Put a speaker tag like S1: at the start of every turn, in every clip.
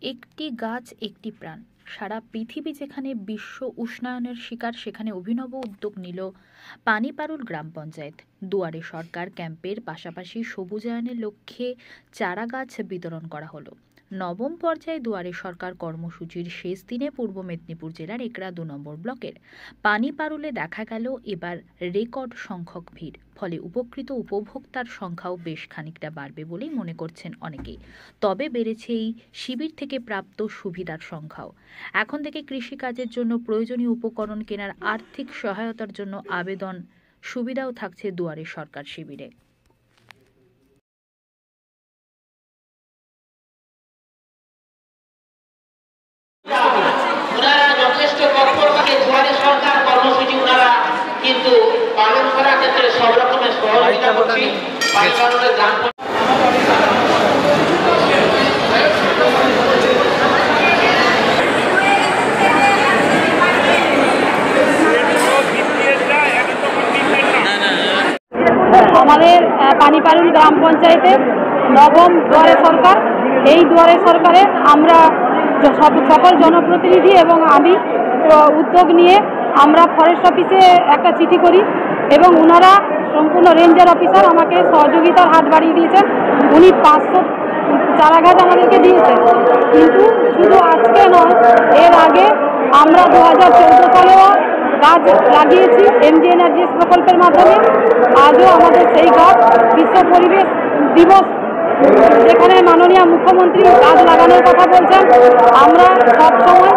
S1: একটি গাছ একটি প্রাণ। সারা পৃথিবী যেখানে বিশ্ব উষ্ণায়নের শিকার, সেখানে অভিনব উদ্যোগ নিল পানিপারুল গ্রাম পঞ্চায়েত। দুয়ারে সরকার ক্যাম্পের পাশাপাশি সবুজায়নের লক্ষ্যে চারা গাছ বিতরণ করা হলো। নবম পর্যায়ে দুয়ারে সরকার কর্মসূচির শেষ দিনে পূর্ব মেদিনীপুর জেলার একরা 2 নম্বর ব্লকের পানিপারুলে দেখা গেল এবার রেকর্ড সংখ্যক ভিড়। ফলে উপকৃত উপভোক্তার সংখ্যাও বেশ খানিকটা বাড়বে বলেই মনে করছেন অনেকেই। তবে বেড়েছে এই শিবির থেকে প্রাপ্ত সুবিধার সংখ্যাও। এখন থেকে কৃষিকাজের জন্য প্রয়োজনীয় উপকরণ কেনার আর্থিক সহায়তার জন্য আবেদন সুবিধাও থাকছে দুয়ারে সরকার শিবিরে।
S2: যথেষ্ট তৎপরভাবে দুয়ারে সরকার কর্মসূচি কিন্তু পালন করার ক্ষেত্রে সব রকমের সহযোগিতা করছি।
S3: আমাদের পানিপারুল গ্রাম পঞ্চায়েতের নবম দুয়ারে সরকার, এই দুয়ারে সরকারে আমরা সকল জনপ্রতিনিধি এবং আমি উদ্যোগ নিয়ে আমরা ফরেস্ট অফিসে একটা চিঠি করি এবং ওনারা সম্পূর্ণ রেঞ্জার অফিসার আমাকে সহযোগিতার হাত বাড়িয়ে দিয়েছেন। উনি 500 চারা গাছ আমাদেরকে দিয়েছেন। কিন্তু শুধু আজকে নয়, এর আগে আমরা 2014 সালেও গাছ লাগিয়েছি MGNRGS প্রকল্পের মাধ্যমে। আজও আমাদের সেই গাছ বিশ্ব পরিবেশ দিবস, যেখানে মাননীয় মুখ্যমন্ত্রী গাছ লাগানোর কথা বলছেন, আমরা সবসময়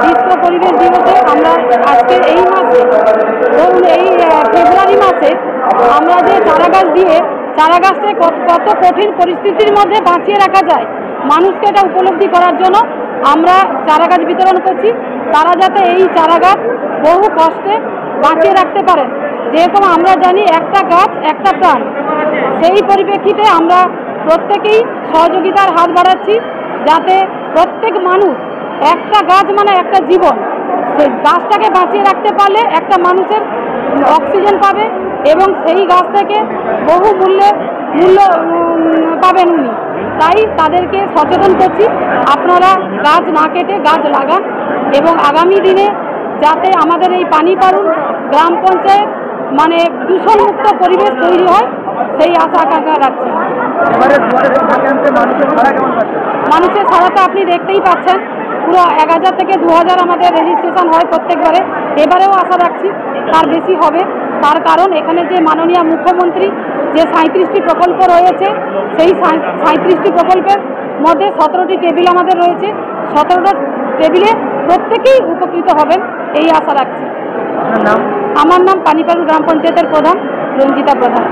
S3: বিশ্ব পরিবেশ দিবসে আমরা আজকে এই মাসে, ধরুন এই ফেব্রুয়ারি মাসে আমরা যে চারা গাছ দিয়ে চারা গাছটা কত কঠিন পরিস্থিতির মধ্যে বাঁচিয়ে রাখা যায়, মানুষকে এটা উপলব্ধি করার জন্য আমরা চারা গাছ বিতরণ করছি। তারা যাতে এই চারা গাছ বহু কষ্টে বাঁচিয়ে রাখতে পারেন। যেরকম আমরা জানি একটা গাছ একটা প্রাণ, সেই পরিপ্রেক্ষিতে আমরা প্রত্যেকেই সহযোগিতার হাত বাড়াচ্ছি, যাতে প্রত্যেক মানুষ, একটা গাছ মানে একটা জীবন, সেই গাছটাকে বাঁচিয়ে রাখতে পারলে একটা মানুষের অক্সিজেন পাবে এবং সেই গাছ থেকে বহু মূল্য পাবেন উনি। তাই তাদেরকে সচেতন করছি, আপনারা গাছ না কেটে গাছ লাগান এবং আগামী দিনে যাতে আমাদের এই পানিপারুল গ্রাম পঞ্চায়েত মানে দূষণমুক্ত পরিবেশ তৈরি হয়, সেই আশা আকাঙ্ক্ষা রাখছি। মানুষের সাড়াটা আপনি দেখতেই পাচ্ছেন, পুরো 1000 থেকে 2000 আমাদের রেজিস্ট্রেশন হয় প্রত্যেকবারে। এবারেও আশা রাখছি তার বেশি হবে। তার কারণ এখানে যে মাননীয় মুখ্যমন্ত্রী যে 37টি প্রকল্প রয়েছে, সেই 37টি প্রকল্পের মধ্যে 17টি টেবিল আমাদের রয়েছে। 17টা টেবিলে প্রত্যেকেই উপকৃত হবেন এই আশা রাখছি। আমার নাম পানিপারুল গ্রাম পঞ্চায়েতের প্রধান রঞ্জিতা প্রধান।